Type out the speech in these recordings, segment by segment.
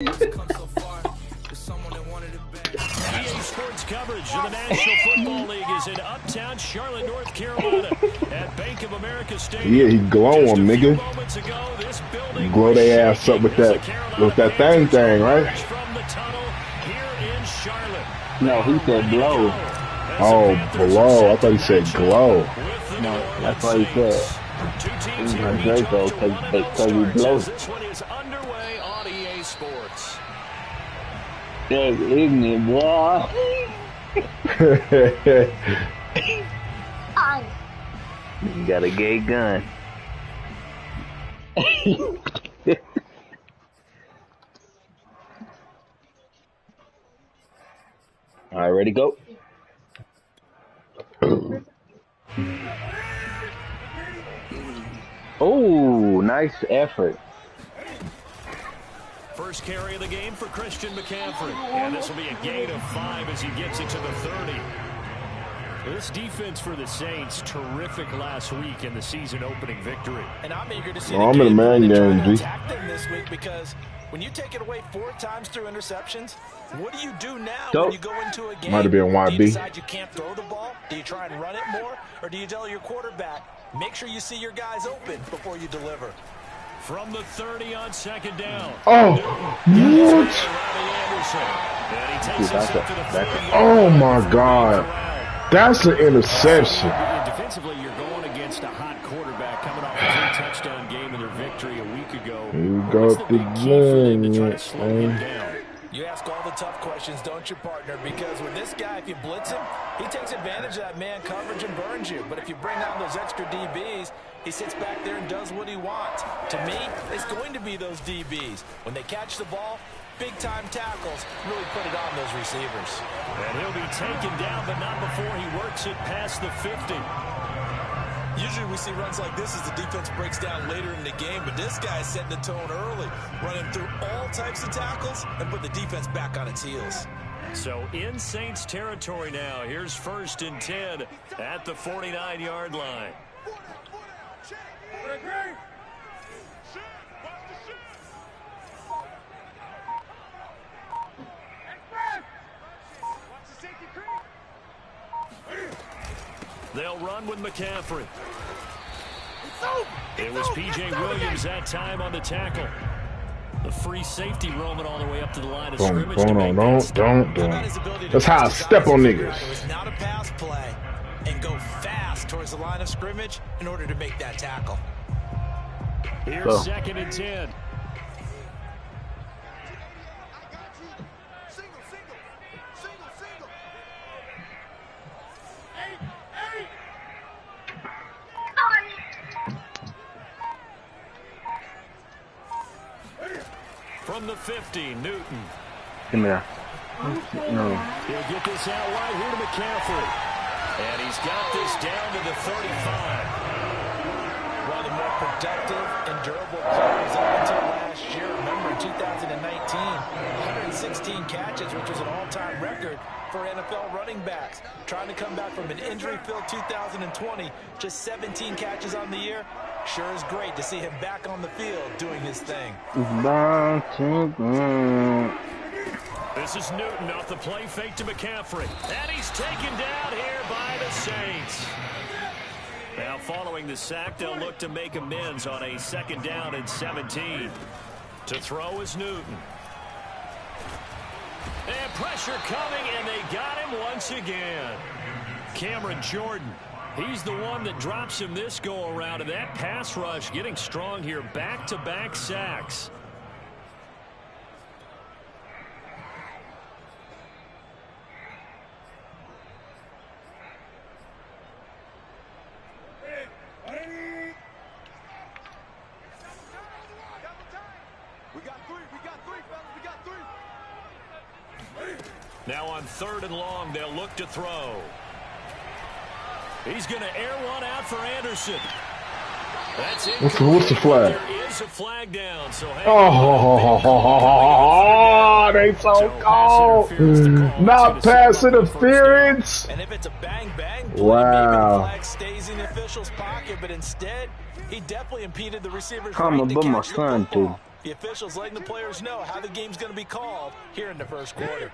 EA Sports coverage of the National Football League is in Uptown Charlotte, North Carolina at Bank of America Stadium. Yeah, he glow on nigga. Glow their ass up with that thing, right? From the tunnel here in Charlotte. No, he said blow. Oh, blow. I thought he said glow. No, that's what he said. He's gonna Draco because he blows. This one is underway on EA Sports. That's ignorant, boy. You got a gay gun. All right, ready, go. Oh, nice effort. First carry of the game for Christian McCaffrey. And this will be a gain of 5 as he gets it to the 30. This defense for the Saints, terrific last week in the season opening victory. And I'm eager to see I'm in a man game, G. attack them this week because when you take it away 4 times through interceptions, what do you do now when you go into a game? Might have been YB. Do you decide you can't throw the ball? Do you try and run it more? Or do you tell your quarterback, make sure you see your guys open before you deliver? From the 30 on second down. Oh, what? Oh, my God. That's an interception. Defensively, you're going against a hot quarterback coming off a 3-touchdown game in their victory a week ago. You got the game. You ask all the tough questions, don't you, partner? Because with this guy, if you blitz him, he takes advantage of that man coverage and burns you. But if you bring out those extra DBs, he sits back there and does what he wants. To me, it's going to be those DBs. When they catch the ball, big-time tackles really put it on those receivers. And he'll be taken down, but not before he works it past the 50. Usually we see runs like this as the defense breaks down later in the game, but this guy's setting the tone early, running through all types of tackles and put the defense back on its heels. So in Saints territory now, here's 1st and 10 at the 49-yard line. They'll run with McCaffrey. It was P.J. Williams that time on the tackle. The free safety roaming all the way up to the line of scrimmage. Don't. That's how I step on niggas. It was now to pass play and go fast towards the line of scrimmage in order to make that tackle. Here's 2nd and 10. From the 50, Newton. Come here. No. He'll get this out wide here to McCaffrey. And he's got this down to the 35. One of the more productive and durable players up until last year. Remember, in 2019, 116 catches, which was an all-time record for NFL running backs. Trying to come back from an injury-filled 2020, just 17 catches on the year. Sure is great to see him back on the field doing his thing. This is Newton off the play fake to McCaffrey. And he's taken down here by the Saints. Now following the sack, they'll look to make amends on a 2nd down and 17. To throw is Newton. And pressure coming, and they got him once again. Cameron Jordan. He's the one that drops him this go-around, and that pass rush getting strong here. Back-to-back sacks. Now on 3rd and long, they'll look to throw. He's going to air one out for Anderson. That's it. What's the flag? There is a flag down. So they so cold. Not pass interference. And if it's a bang-bang play, wow. maybe the flag stays in the official's pocket, but instead, he definitely impeded the receiver's I'm right to about my catch the son, football. too. The officials letting the players know how the game's going to be called here in the first quarter.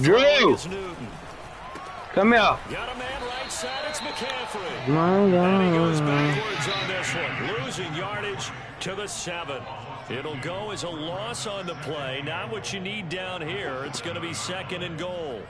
Drew! Come here. Got a man right side. It's McCaffrey. And he goes backwards on this one. Losing yardage to the 7. It'll go as a loss on the play. Not what you need down here. It's going to be 2nd and goal.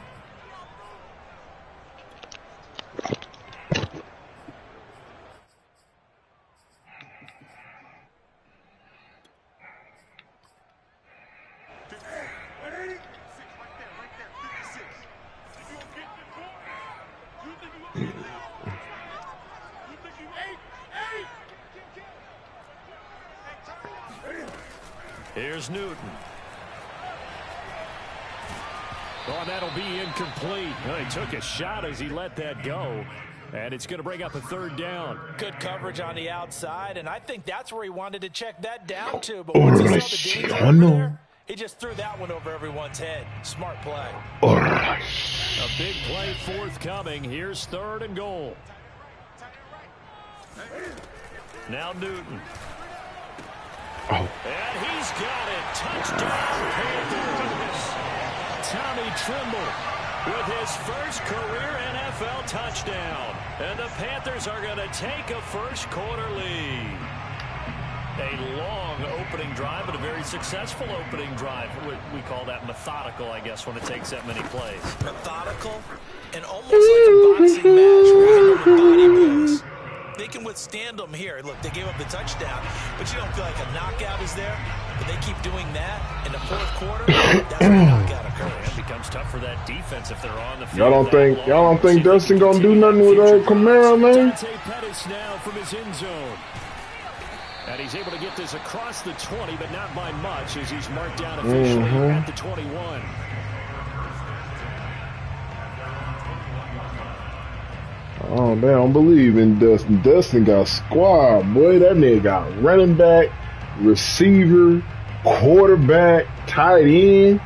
Here's Newton. Oh, that'll be incomplete. Well, he took a shot as he let that go. And it's going to bring up a 3rd down. Good coverage on the outside, and I think that's where he wanted to check that down to. But once he saw the danger over there, he just threw that one over everyone's head. Smart play. A big play forthcoming. Here's 3rd and goal. Now Newton. Oh. And he's got it. Touchdown, Panthers. Tommy Tremble with his first career NFL touchdown. And the Panthers are going to take a first quarter lead. A long opening drive, but a very successful opening drive. We call that methodical, I guess, when it takes that many plays. Methodical and almost like a boxing match where you know the body moves. They can withstand them here. Look, they gave up the touchdown, but you don't feel like a knockout is there. But they keep doing that in the 4th quarter. That's when a knockout occurs. It becomes tough for that defense if they're on the field. Y'all don't think Dustin gonna do nothing with Kamara, man? Dante Pettis now from his end zone. And he's able to get this across the 20, but not by much as he's marked down officially at the 21. Oh, they don't believe in Dustin. Dustin got squad, boy. That nigga got running back, receiver, quarterback, tight end.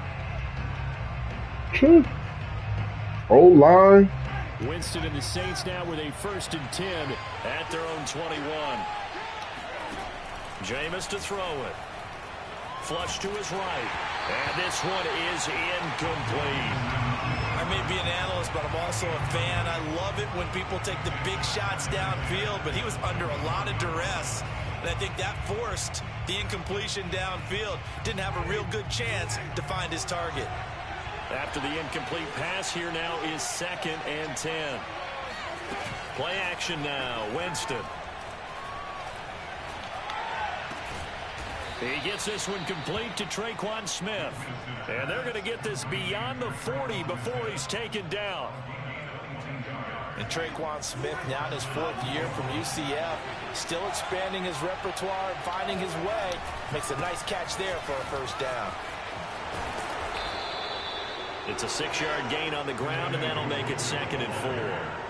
O-line. Winston and the Saints now with a 1st and 10 at their own 21. Jameis to throw it. Flush to his right. And this one is incomplete. I may be an analyst, but I'm also a fan. I love it when people take the big shots downfield, but he was under a lot of duress. And I think that forced the incompletion downfield. Didn't have a real good chance to find his target. After the incomplete pass, here now is 2nd and 10. Play action now. Winston. He gets this one complete to Traquan Smith. And they're going to get this beyond the 40 before he's taken down. And Traquan Smith now in his 4th year from UCF. Still expanding his repertoire and finding his way. Makes a nice catch there for a 1st down. It's a 6-yard gain on the ground, and that'll make it 2nd and 4.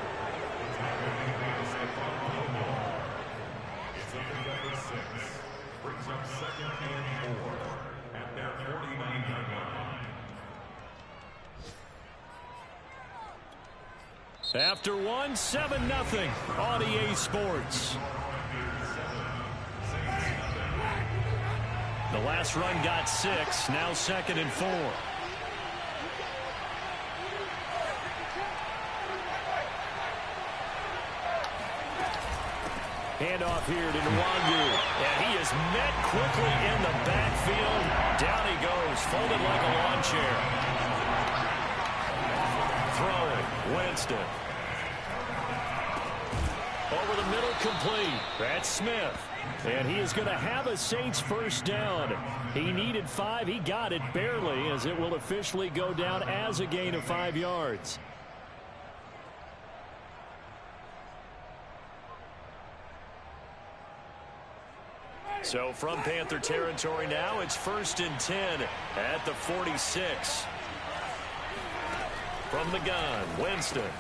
After one, 7-0 on EA Sports. The last run got 6, now 2nd and 4. Handoff here to Nwangu. And he is met quickly in the backfield. Down he goes, folded like a lawn chair. Throwing, Winston. Over the middle, complete. That's Smith. And he is going to have a Saints 1st down. He needed 5. He got it barely, as it will officially go down as a gain of 5 yards. So from Panther territory now, it's 1st and 10 at the 46. From the gun, Winston.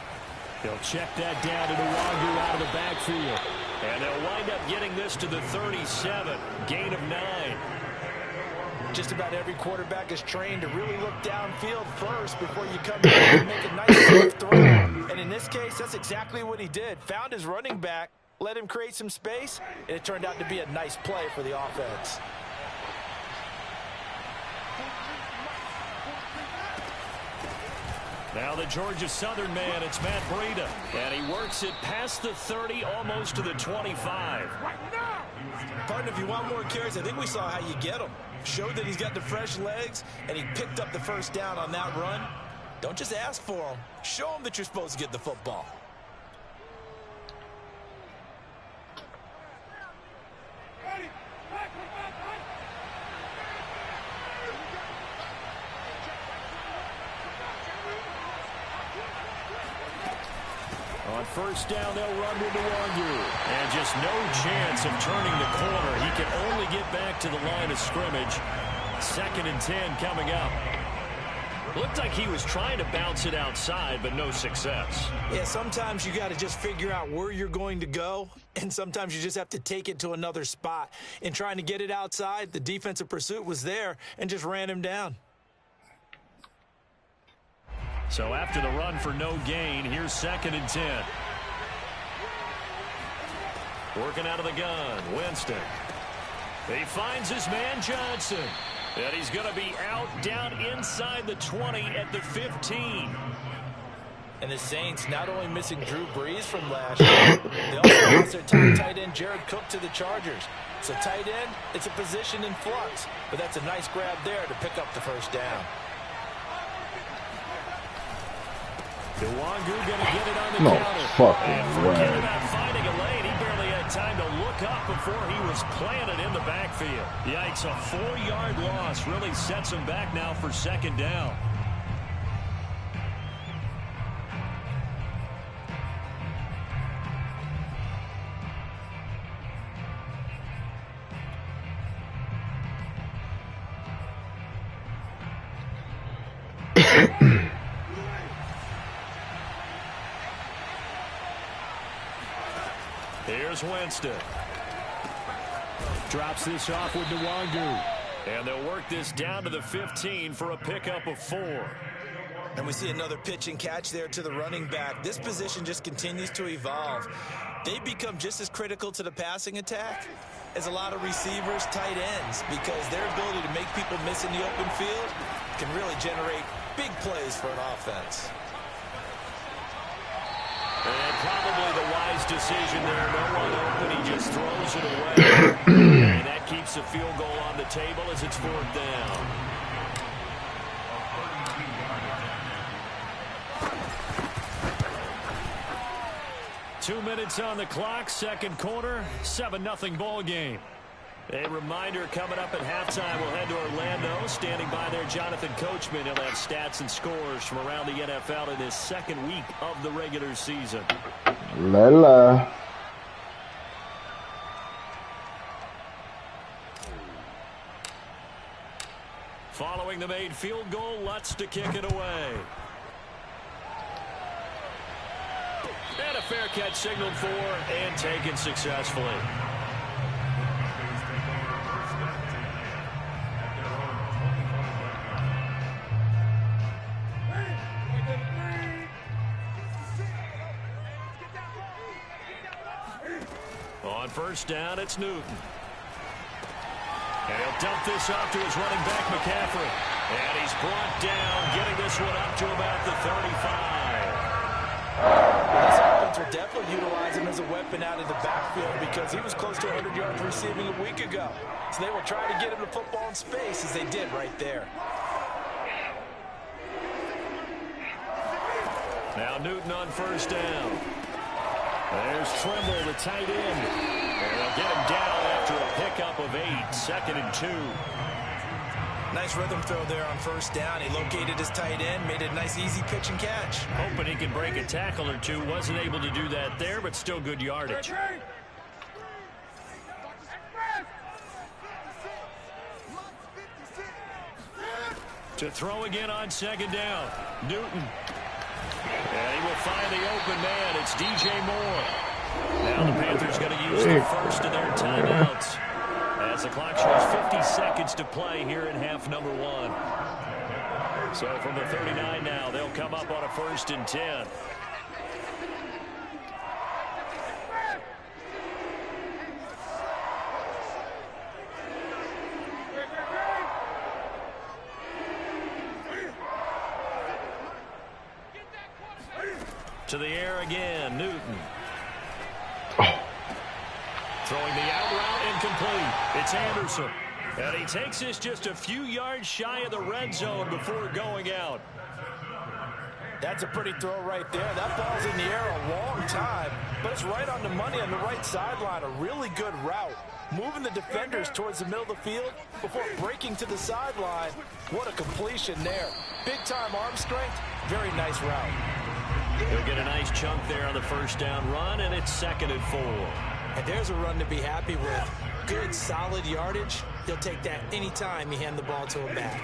They'll check that down to Nwangu out of the backfield. And they'll wind up getting this to the 37. Gain of 9. Just about every quarterback is trained to really look downfield first before you come in and make a nice safe throw. And in this case, that's exactly what he did. Found his running back, let him create some space, and it turned out to be a nice play for the offense. Now the Georgia Southern man, it's Matt Breida. And he works it past the 30, almost to the 25. Partner, if you want more carries, I think we saw how you get them. Showed that he's got the fresh legs, and he picked up the first down on that run. Don't just ask for them. Show them that you're supposed to get the football. On first down, they'll run with Nwangu. And just no chance of turning the corner. He can only get back to the line of scrimmage. 2nd and 10 coming up. Looked like he was trying to bounce it outside, but no success. Yeah, sometimes you got to just figure out where you're going to go, and sometimes you just have to take it to another spot. In trying to get it outside, the defensive pursuit was there and just ran him down. So after the run for no gain, here's 2nd and 10. Working out of the gun, Winston. He finds his man Johnson. And he's going to be out down inside the 20 at the 15. And the Saints not only missing Drew Brees from last year, they also lost their top tight end Jared Cook to the Chargers. So tight end, it's a position in flux. But that's a nice grab there to pick up the first down. Nwangu going to get it on the No counter. fucking And forget way. about finding a lane. He barely had time to look up before he was planted in the backfield. Yikes, a 4-yard loss really sets him back now for 2nd down. Here's Winston. Drops this off with Nwangu. And they'll work this down to the 15 for a pickup of 4. And we see another pitch and catch there to the running back. This position just continues to evolve. They become just as critical to the passing attack as a lot of receivers, tight ends, because their ability to make people miss in the open field can really generate big plays for an offense. And probably the wise decision there. No one open. He just throws it away. And that keeps the field goal on the table as it's 4th down. Two minutes on the clock. 2nd quarter. 7-0 ball game. A reminder coming up at halftime, we'll head to Orlando. Standing by there, Jonathan Coachman. He'll have stats and scores from around the NFL in his 2nd week of the regular season. La. Following the made field goal, Lutz to kick it away. And a fair catch signaled for and taken successfully. On first down, it's Newton. And he'll dump this off to his running back, McCaffrey. And he's brought down, getting this one up to about the 35. Well, this offense will definitely utilize him as a weapon out of the backfield because he was close to 100 yards receiving a week ago. So they will try to get him the football in space as they did right there. Now Newton on first down. There's Trimble, the tight end. And they'll get him down after a pickup of 8. 2nd and 2. Nice rhythm throw there on first down. He located his tight end, made a nice easy pitch and catch. Hoping he can break a tackle or two. Wasn't able to do that there, but still good yardage. To throw again on 2nd down. Newton. And he will find the open man. It's DJ Moore. Now the Panthers going to use the first of their timeouts. As the clock shows 50 seconds to play here in half number 1. So from the 39 now, they'll come up on a 1st and 10. To the air again, Newton. Oh. Throwing the out route incomplete. It's Anderson. And he takes this just a few yards shy of the red zone before going out. That's a pretty throw right there. That ball's in the air a long time, but it's right on the money on the right sideline. A really good route. Moving the defenders towards the middle of the field before breaking to the sideline. What a completion there. Big-time arm strength. Very nice route. He'll get a nice chunk there on the first down run, and it's 2nd and 4. And there's a run to be happy with. Good, solid yardage. He'll take that anytime you hand the ball to him back.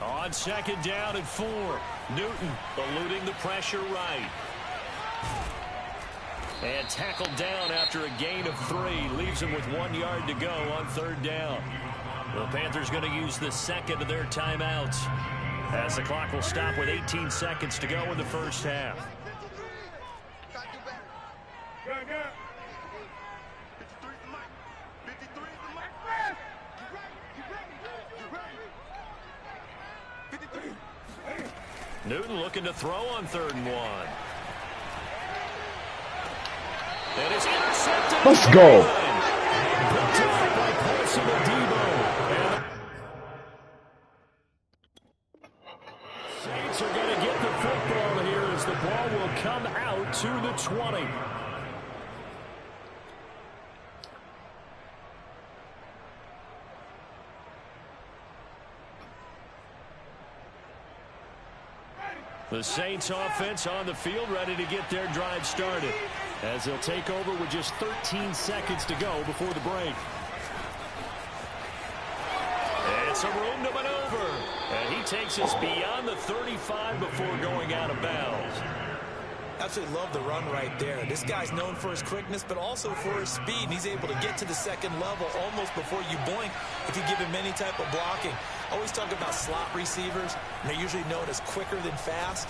On 2nd down and 4. Newton eluding the pressure right. And tackled down after a gain of 3. Leaves him with 1 yard to go on 3rd down. The Panthers going to use the second of their timeouts, as the clock will stop with 18 seconds to go in the first half. Newton looking to throw on 3rd and 1. That is intercepted. Let's go. Picked off by Paulson Adebo. Saints are going to get the football here as the ball will come out to the 20. The Saints offense on the field ready to get their drive started, as they'll take over with just 13 seconds to go before the break. And some room to maneuver. And he takes us beyond the 35 before going out of bounds. Absolutely love the run right there. This guy's known for his quickness, but also for his speed. And he's able to get to the second level almost before you blink if you give him any type of blocking. Always talk about slot receivers, and they're usually known as quicker than fast.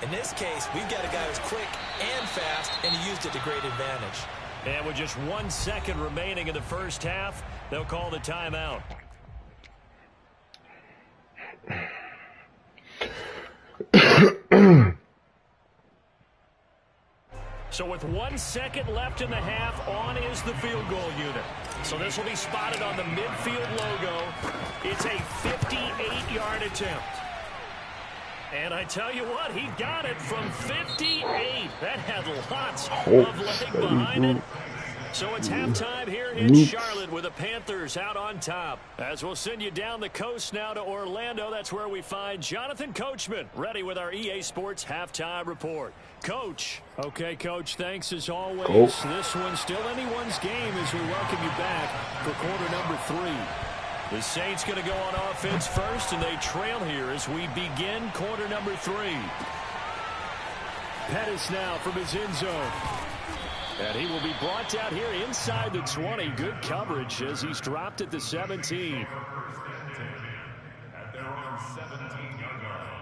In this case, we've got a guy who's quick and fast, and he used it to great advantage. And with just 1 second remaining in the first half, they'll call the timeout. So with 1 second left in the half, on is the field goal unit. So this will be spotted on the midfield logo. It's a 58-yard attempt. And I tell you what, he got it from 58. That had lots of leg behind it. So it's halftime here in Charlotte with the Panthers out on top. As we'll send you down the coast now to Orlando, that's where we find Jonathan Coachman ready with our EA Sports Halftime Report. Coach. Okay, Coach, thanks as always. This one's still anyone's game as we welcome you back for quarter number 3. The Saints going to go on offense first, and they trail here as we begin quarter number 3. Pettis now from his end zone. And he will be brought down here inside the 20. Good coverage as he's dropped at the 17. At their own 17-yard line.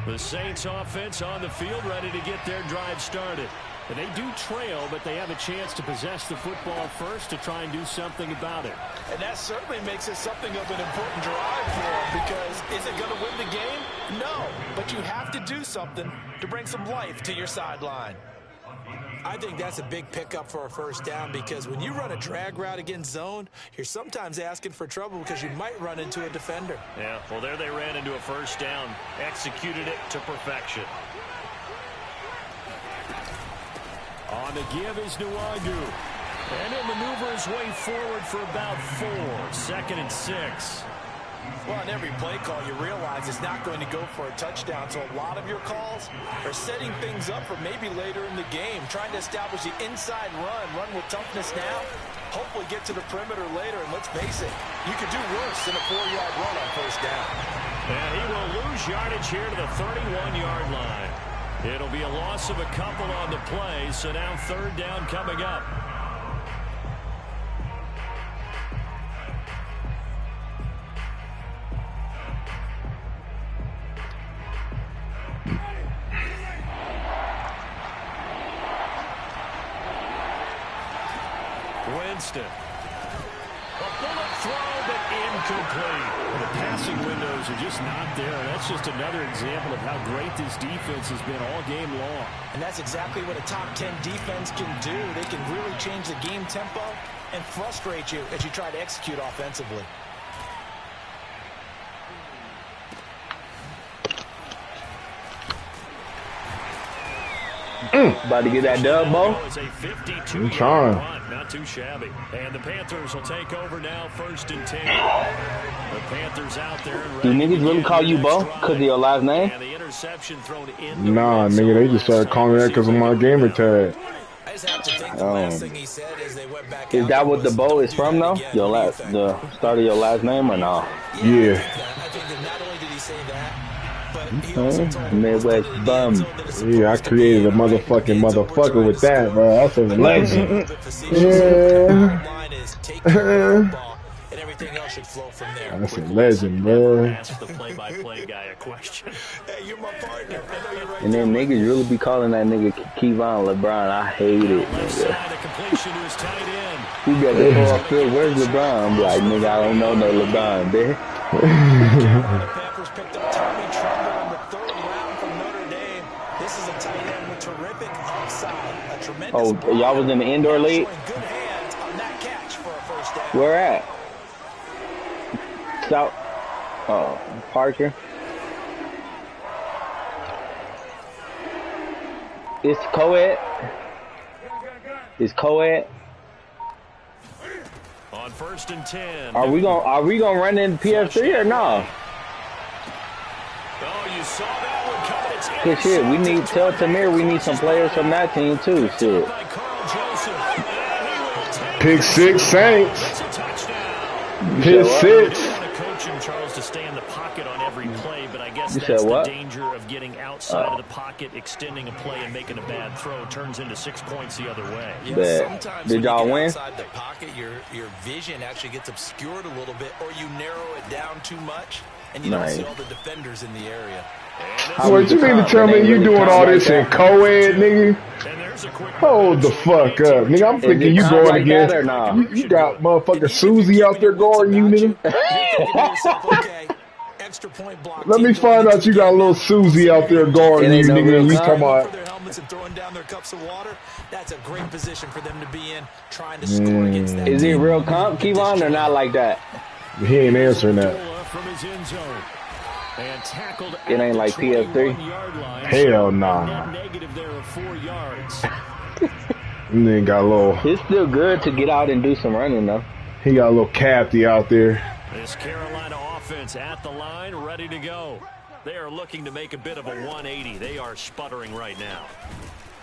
The Saints offense on the field ready to get their drive started. And they do trail, but they have a chance to possess the football first to try and do something about it. And that certainly makes it something of an important drive for them, because is it going to win the game? No, but you have to do something to bring some life to your sideline. I think that's a big pickup for a first down, because when you run a drag route against zone, you're sometimes asking for trouble because you might run into a defender. Yeah, well, there they ran into a first down, executed it to perfection. On the give is Nwangu. And he'll maneuver his way forward for about 4. 2nd and 6. Well, on every play call, you realize it's not going to go for a touchdown. So a lot of your calls are setting things up for maybe later in the game, trying to establish the inside run with toughness now, hopefully get to the perimeter later. And let's face it, you could do worse than a 4-yard run on first down. And he will lose yardage here to the 31-yard line. It'll be a loss of a couple on the play, so now 3rd down coming up. Winston. A bullet throw, but incomplete. The passing windows are just not there. That's just another example of how great this defense has been all game long. And that's exactly what a top 10 defense can do. They can really change the game tempo and frustrate you as you try to execute offensively. About to get that dub, Bo. I'm trying. Not too shabby. And the Panthers will take over now, 1st and 10. The Panthers out there. Do niggas really call you Bo because of your last name? And the interception thrown in. Nah, nigga, they just started calling me that because of my gamer tag. I just have to think the last thing he said as they went back Is out that what the was, Bo is "Do from, that though? again." Your last, the start of your last name or no? Yeah. I think that not only did he say that, but he also told Midwest bum. Yeah, I created a motherfucker with that, bro. That's a legend. and everything else should flow from there. That's a legend, bro. Ask the play-by-play guy a question. Hey, you're my partner. I know you're right. And then niggas really be calling that nigga Kevon LeBron. I hate it, Left nigga. side, a completion to his tight end. You got the ball field. Where's LeBron? I'm like, nigga, I don't know no LeBron, bitch. Carolina Panthers picked up Tommy Tremble in the 3rd round from Notre Dame. This is a tight end with terrific upside. A tremendous Oh, y'all was in the indoor league? showing good hands on that catch for a first down. Where at? South. Oh, Parker. It's co-ed. It's co-ed. On 1st and 10. Are we gonna run in PS3 or no? Oh, you saw that one coming. It's Cause shit, we need tell Tamir we need some players from that team too. Shit. by Carl Joseph. And he will take Pick 6 Saints. It's a touchdown. Pick 6. I want to coach him, Charles, to stay in the pocket on every play, but I guess You that's said the what? danger of getting outside of the pocket, extending a play, and making a bad throw. Turns into 6 points the other way. Yeah, Bet. sometimes Did when you y'all get win? outside the pocket, your vision actually gets obscured a little bit, or you narrow it down too much, and you Nice. don't see all the defenders in the area. How What was you the mean to comp? tell It me ain't you really doing comp all like this in that? co-ed, nigga? And there's a quick Hold the fuck up, nigga. I'm Is thinking it you comp going like against. that or nah? You got motherfucking Susie out there guarding you, nigga. You're thinking to yourself, okay, extra point block. Let me team find going out you got a into little game. Susie out there guarding It you, ain't no nigga. real And you comp. talking For about their helmets and throwing down their cups of water, that's a great position for them to be in, trying to score against that Is it team. real comp, Kevon, or not like that? he ain't answering that. from his end zone. And tackled It ain't at the like PS3? 21-yard line. Hell So nah. net negative there of 4 yards. And then got a little. It's still good to get out and do some running though. He got a little Kathy out there. This Carolina offense at the line, ready to go. They are looking to make a bit of a 180. They are sputtering right now.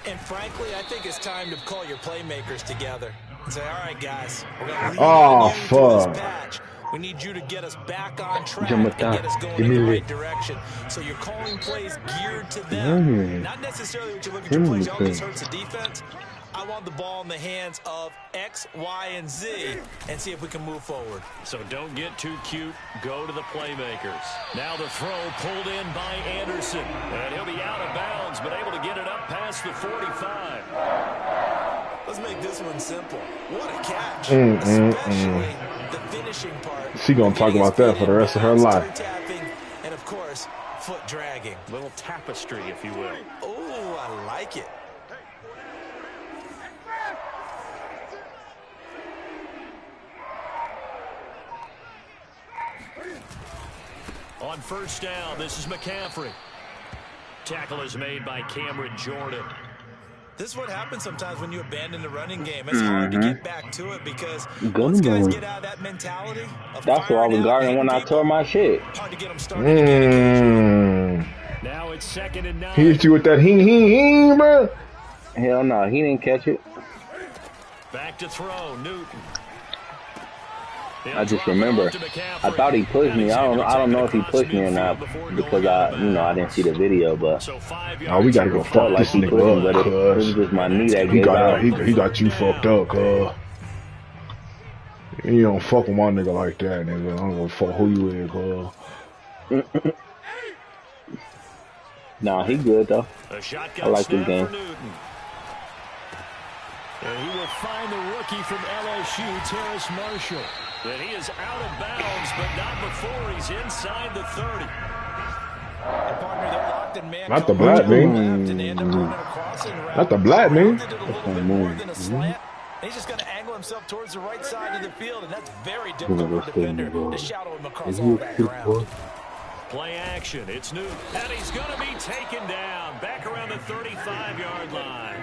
And frankly, I think it's time to call your playmakers together and say, all right, guys, we're going to lean Oh, on you through this fuck. patch. We need you to get us back on track Jim and get us going give in me the the- right direction. So you're calling plays geared to them. Not necessarily what you're looking Give for me plays. the Oh, this thing. hurts the defense. I want the ball in the hands of X, Y, and Z and see if we can move forward. So don't get too cute. Go to the playmakers. Now the throw pulled in by Anderson. And he'll be out of bounds, but able to get it up past the 45. Let's make this one simple. What a catch. Especially the finishing part. She gonna talk about that for the rest of her life. Toe tapping, and of course, foot dragging. Little tapestry, if you will. Oh, I like it. On 1st down, this is McCaffrey. Tackle is made by Cameron Jordan. This is what happens sometimes when you abandon the running game. It's hard to get back to it because Good once guys one. get out of that mentality of That's what I firing was out, guarding when I hitting tore my shit. people, hard to get them started again occasionally. Now it's 2nd and 9. He hit you with that hing, bro. Hell no, he didn't catch it. Back to throw, Newton. I just remember, I thought he pushed me. I don't know if he pushed me or not because I didn't see the video, but So 5 Oh, we yards. gotta go felt fuck like this he pushed me. nigga But up, it was cuz. just my knee that He gave got out. he got you fucked up, cuz. You don't fuck with my nigga like that, nigga. I don't give a fuck who you is, cuz. Nah, he good though. A shotgun I like this snap game. for Newton. And he will find the rookie from LSU, Terrace Marshall. And he is out of bounds, but not before he's inside the 30. And partner, they're locked in man. Not the black man. Not the black man. He's just going to angle himself towards the right side of the field, and that's very difficult for a defender to shadow him across all that ground. Play action. It's Newton. And he's going to be taken down back around the 35-yard line.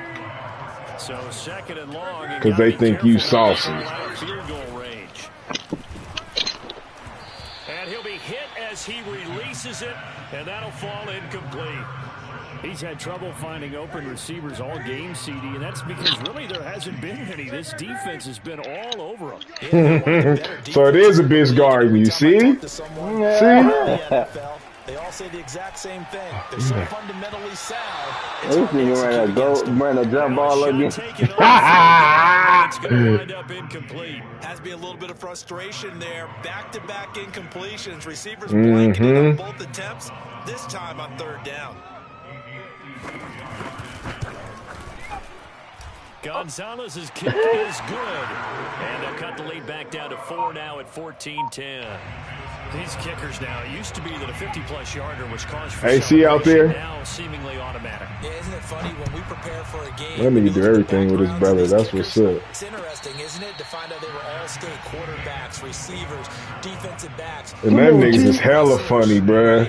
So second and long. Because they think you saucy. Field goal range. And he'll be hit as he releases it, and that'll fall incomplete. He's had trouble finding open receivers all game, CD, and that's because really there hasn't been any. This defense has been all over him. So it is a bitch guarding you, see? See? They all say the exact same thing. They're so fundamentally sound. This nigga ran a jump ball again. It's going to wind up incomplete. Has to be a little bit of frustration there. Back-to-back incompletions. Receivers blanketed on both attempts. This time on third down. Gonzalez's kick is good. And they'll cut the lead back down to 4 now at 14-10. These kickers now, it used to be that a 50-plus yarder was cause for AC out there. Now seemingly automatic. Yeah, isn't it funny when we prepare for a game? That nigga do everything with his brother. That's what's up. It's interesting, isn't it, to find out they were all state quarterbacks, receivers, defensive backs. And them niggas is hella funny, bruh.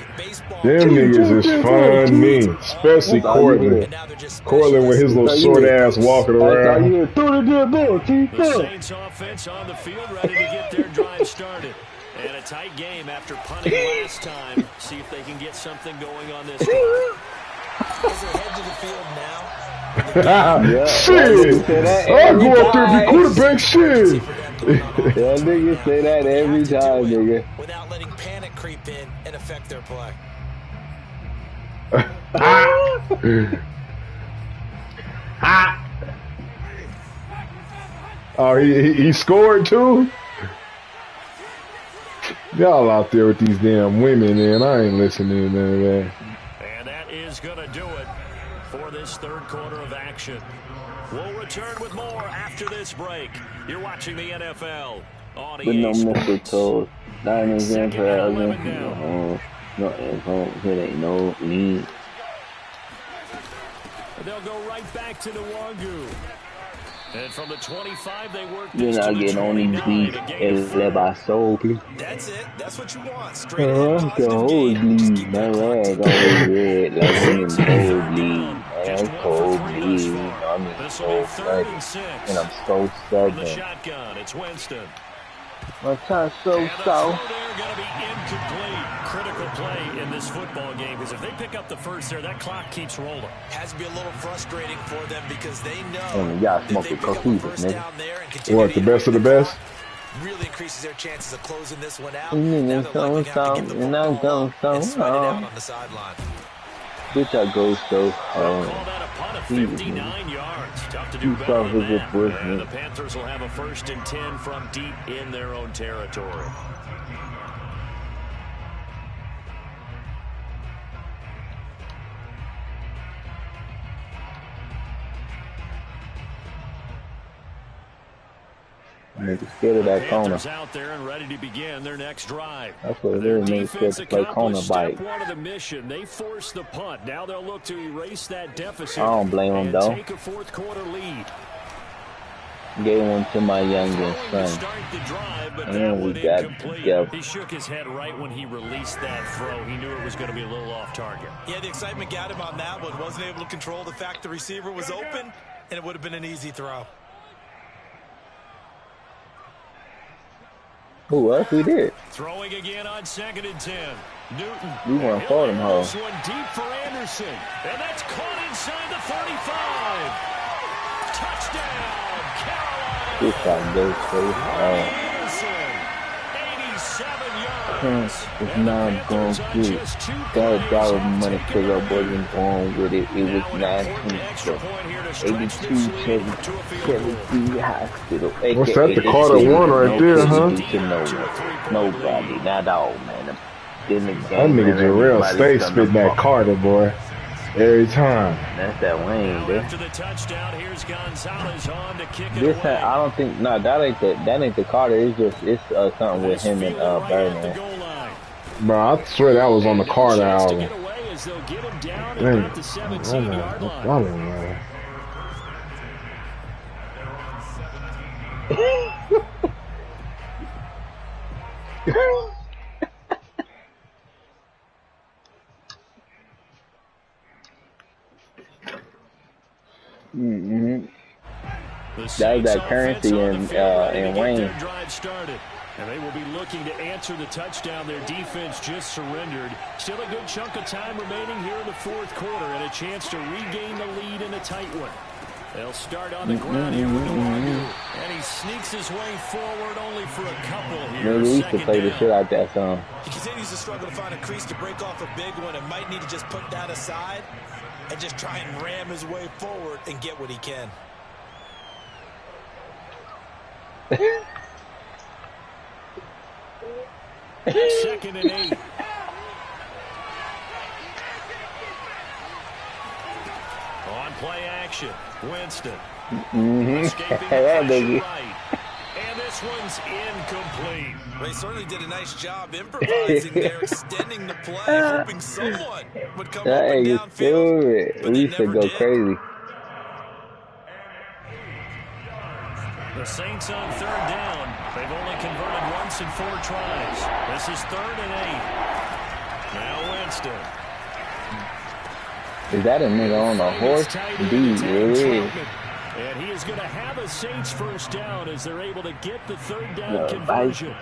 Them niggas is funny, especially Cortland. Cortland with his little short ass walking around. The Saints offense on the field ready to get their drive started. And a tight game after punting last time. See if they can get something going on this one. As they head to the field now. Shit! I'll go up there and be quarterback shit! That nigga say that every time, nigga. Without letting panic creep in and affect their play. Oh, he scored too? Y'all out there with these damn women, man. I ain't listening to none of that. And that is going to do it for this third quarter of action. We'll return with more after this break. You're watching the NFL on EA Sports. Diamonds in Second and 11 it ain't no need. They'll go right back to Nwangu. And from the 25, they work You're this not to the getting on these 29 beats to gain and let my soul, please. That's it. That's what you want. Straight ahead, positive Cold game. Just bleed, keep my that rag clock always red, like I'm in cold bleed. Just Man, one cold for 3 thus bleed. far. I'm in This so will be third sudden, and 6. and I'm so From the sudden. shotgun, it's Winston. My time's so And the throw soft. there going to be incomplete. Critical play in this football game because if they pick up the first there, that clock keeps rolling. Has to be a little frustrating for them because they know Y'all that they smoking pick up a coquillas, first nigga. down there and continue What, to the best of the iterate best? clock, really increases their chances of closing this one out. Mm, Now they'll likely have to give the and I'm football up going and so sweat it out hard. on the sideline. Bitch, I go so They'll hard. call that a punt of Jesus. 59 yards. Tough to do You better saw than his that. voice, And man. the Panthers will have a 1st and 10 from deep in their own territory. Nigga scared of that corner. Panthers out there and ready to begin their next drive. That's what it Their is, nigga scared defense to play corner accomplished bite. step 1 of the mission. They forced the punt. Now they'll look to erase that deficit. I don't blame him, and though. take a 4th quarter lead. Gave one to my youngest Throwing to son. start the drive, but And that we one got incomplete. together. He shook his head right when he released that throw. He knew it was going to be a little off target. Yeah, the excitement got him on that one. Wasn't able to control the fact the receiver was open, and it would have been an easy throw. Who else we did? Throwing again on 2nd and 10. Newton. We want to for them, ho. This one deep for Anderson. And that's caught inside the 35. Touchdown, Carolina. This guy goes so hard. Anderson, 87 yards. It's not going through. That was money because I wasn't born with it. It was 19. So 82, 73 hospital. What's that, the Carter 1 right there, huh? Nobody, not all, man. That nigga Jarrell stay spitting that Carter, boy. Every time. That's that Wayne, bro. After the touchdown, here's Gonzalez on to kick it This away. I don't think that ain't the Carter. It's something with him and Birdman. Bro, I swear that was on the Carter album. Man, That was that Currency and Wayne. And they will be looking to answer the touchdown their defense just surrendered. Still a good chunk of time remaining here in the fourth quarter and a chance to regain the lead in a tight one. They'll start on the ground here with Nwangwu. And he sneaks his way forward only for a couple here. Maybe we used to play the shit out that song. He continues to struggle to find a crease to break off a big one and might need to just put that aside and just try and ram his way forward and get what he can. Second and 8. On play action, Winston. Yeah, baby. Right. And this one's incomplete. They certainly did a nice job improvising there, extending the play, hoping someone would come up and downfield. We used to go crazy. The Saints on third down. They've only converted once in 4 tries. This is 3rd and 8. Now Winston. Is that a nigga on a horse? Dude, really? And he is going to have a Saints first down as they're able to get the 3rd down conversion.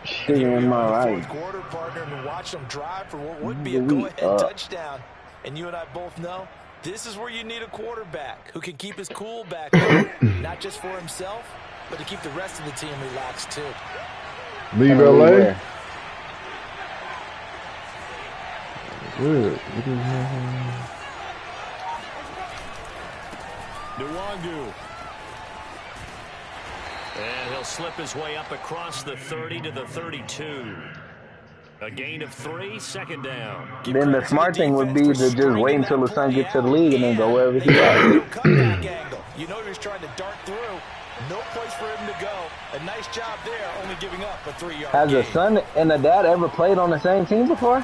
Shit in my right. Fourth quarter partner and watch them drive for what would be a go-ahead touchdown. And you and I both know this is where you need a quarterback who can keep his cool back there, not just for himself, but to keep the rest of the team relaxed too. Leave LA? Good. Nwangwu. And he'll slip his way up across the 30 to the 32. A gain of 3, 2nd down. Then the smart thing would be to just wait until the son gets to the league and then go wherever he wants. Cutback angle. You know he was trying to dart through. No place for him to go. A nice job there, only giving up a 3-yard Has gain. a son and a dad ever played on the same team before?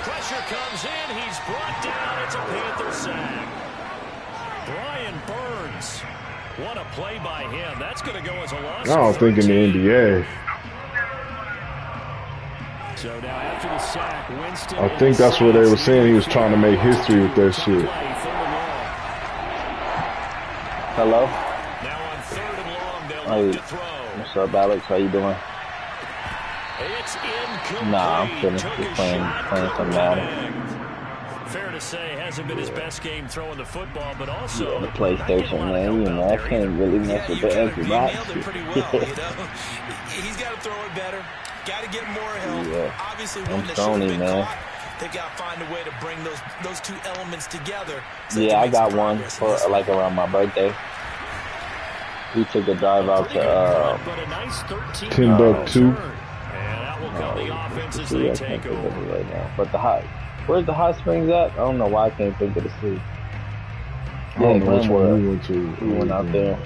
Pressure comes in. He's brought down. It's a Panther sack. Brian Burns. What a play by him. That's going to go as a loss. I don't think in the NBA. So now after the sack, Winston. I think that's what they were saying. He was trying to make history with that shit. Hello? Now on 3rd and long, they'll look to throw. What's up, Alex? How you doing? It's incomplete. Nah, I'm finished just playing some Madden. Fair to say, hasn't been his best game throwing the football, but also Yeah, the PlayStation, man. You know, I can't really mess with the Xbox. Nailed it pretty well, you know. He's got to throw it better. Got to get more help. Yeah. Obviously, I'm one that should have Sony, been man. caught. They've got to find a way to bring those two elements together. So Yeah, I got one for like around my birthday. We took a drive out to Timbuktu. And that will come the offense as they take over. Right now. But where's the hot springs at? I don't know why I can't think of the city. I don't know which one we went to. We went out there.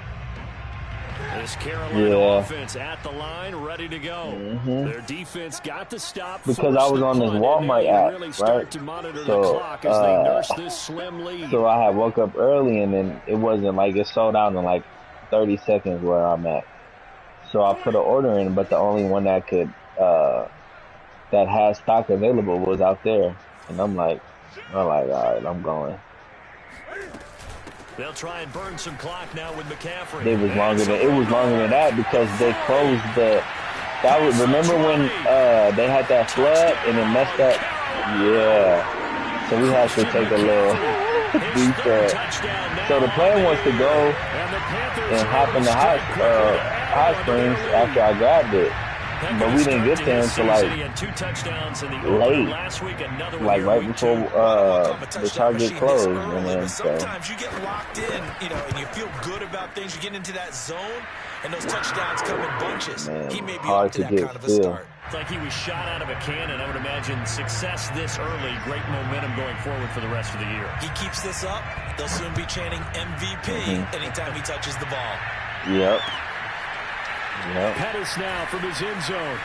This Carolina offense at the line, ready to go. Their defense got to stop. Because I was on this Walmart app, right? So I had woke up early and then it wasn't like it sold out in like 30 seconds where I'm at. So I put an order in, but the only one that could that had stock available was out there. And I'm like, all right, I'm going. They'll try and burn some clock now with McCaffrey. It was longer than that because they closed remember when they had that flood and it messed up? Yeah. So we had to take a little detour. So the plan was to go and hop in the hot springs after I grabbed it. But we didn't get there until like late, like right before the Target closed. And then sometimes you get locked in, and you feel good about things. You get into that zone, and those touchdowns come in bunches. Man, he may be hard up to that get kind of a still. start. It's like he was shot out of a cannon. I would imagine success this early, great momentum going forward for the rest of the year. He keeps this up, they'll soon be chanting MVP anytime he touches the ball. Yep. Pettis now from his end zone.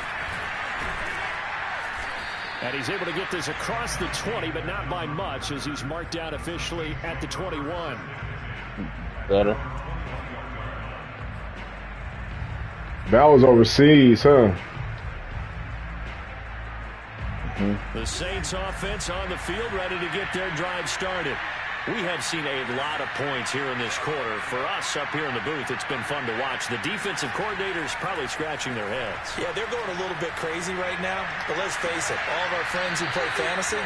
And he's able to get this across the 20, but not by much, as he's marked down officially at the 21. Better. That was overseas, huh? The Saints offense on the field, ready to get their drive started. We have seen a lot of points here in this quarter. For us up here in the booth, it's been fun to watch. The defensive coordinators probably scratching their heads. Yeah, they're going a little bit crazy right now. But let's face it, all of our friends who play fantasy,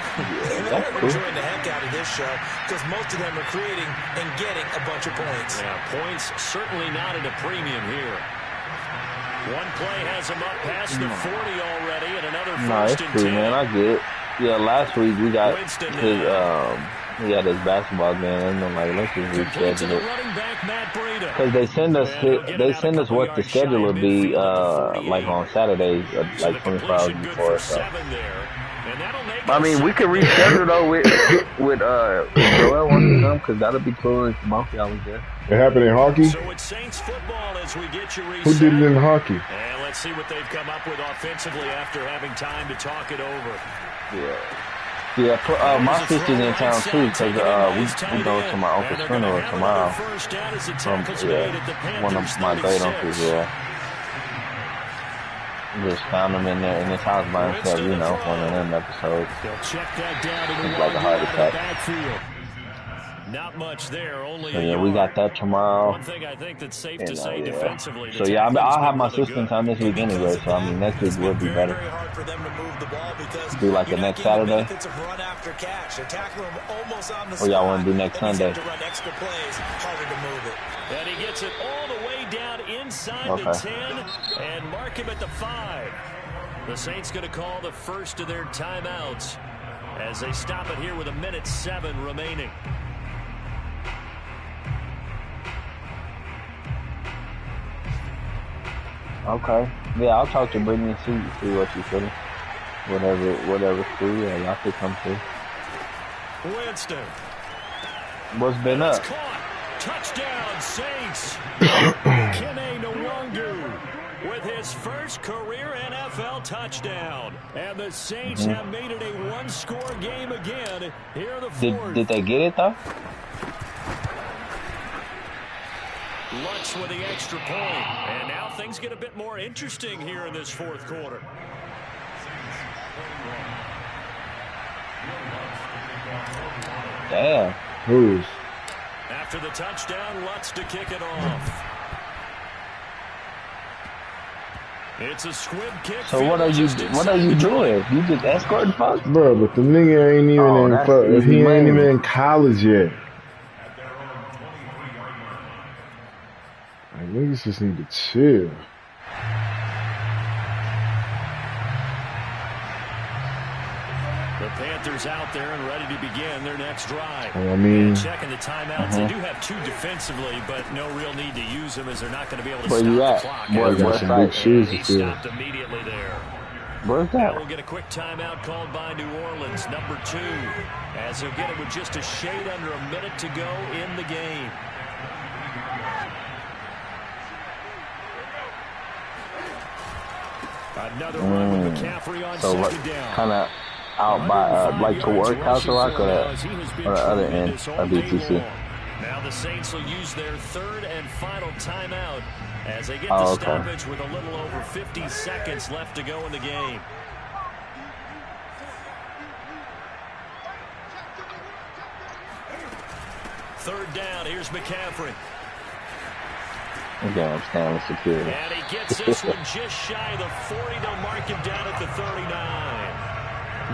they're enjoying the heck out of this show because most of them are creating and getting a bunch of points. Yeah, points certainly not at a premium here. One play has him up past the 40 already, and another first and 10. Man, I get it. Yeah, last week we got his he had his basketball game, and I'm like, let's just reschedule it. Because they send us what the schedule would be like on Saturdays, like 24 hours before. So. I mean, we could reschedule though with Joel wants to come, because that'll be cool if Monkey was there. It happened in hockey? So it's Saints football as we get you reset. Who did it in hockey? And let's see what they've come up with offensively after having time to talk it over. Yeah, my sister's in town too, because we go to my uncle's funeral tomorrow. One of my great uncles, just found him in his house by himself, you know, one of them episodes. It's like a heart attack. Not much there, only so yeah, we got that tomorrow. One thing I think that's safe to say defensively. So yeah, I'll have my sister in town this week anyway, so I mean next week will be better. Do like the next Saturday? Or y'all want to do next Sunday? And he gets it all the way down inside the 10 and mark him at the 5. The Saints going to call the first of their timeouts as they stop it here with 1:07 remaining. Okay. Yeah, I'll talk to Brittany and see what she's feeling. Whatever's through, yeah, y'all could come through. Winston. What's been up? Caught. Touchdown, Saints. Kene Nwangu with his first career NFL touchdown. And the Saints have made it a one-score game again here in the fourth. Did they get it, though? Lutz with the extra point. And now things get a bit more interesting here in this fourth quarter. Damn. Who's? After the touchdown, Lutz to kick it off. It's a squib kick. So what are you doing? You just escorting folks? Bro, but the nigga ain't even he ain't even in college yet. Like, niggas just need to chill. The Panthers out there and ready to begin their next drive. I mean, and checking the timeouts, they do have 2 defensively, but no real need to use them as they're not going to be able to stop the clock. Boy, got some big shoes to fill. Stopped immediately there. Where's that? Now we'll get a quick timeout called by New Orleans, number 2, as he'll get it with just a shade under a minute to go in the game. Another run with McCaffrey on second down. Kind of out by like toward Castle Rock or the other end of BTC. Now the Saints will use their third and final timeout as they get the stoppage with a little over 50 seconds left to go in the game. Third down, here's McCaffrey. Again, I'm standing with security. And he gets this one just shy of the 40. They'll mark him down at the 39.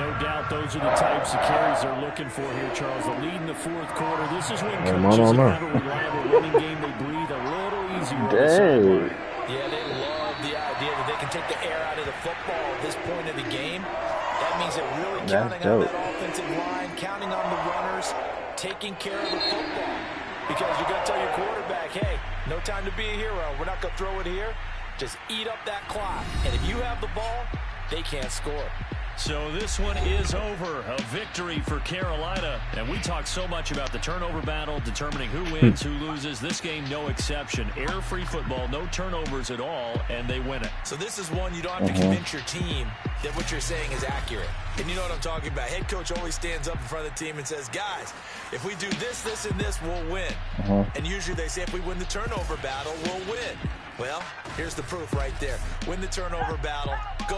No doubt those are the types of carries they're looking for here, Charles. The lead in the fourth quarter. This is when coaches have a reliable running game. They breathe a little easier. Dang. Yeah, they love the idea that they can take the air out of the football at this point of the game. That means they're really counting on that offensive line, counting on the runners, taking care of the football. Because you're going to tell your quarterback, hey, no time to be a hero. We're not going to throw it here. Just eat up that clock. And if you have the ball, they can't score. So this one is over. A victory for Carolina. And we talk so much about the turnover battle, determining who wins, who loses. This game, no exception. Error-free football, no turnovers at all, and they win it. So this is one you don't have to convince your team that what you're saying is accurate. And you know what I'm talking about. Head coach always stands up in front of the team and says, guys, if we do this, this, and this, we'll win. And usually they say if we win the turnover battle, we'll win. Well, here's the proof right there. Win the turnover battle. Go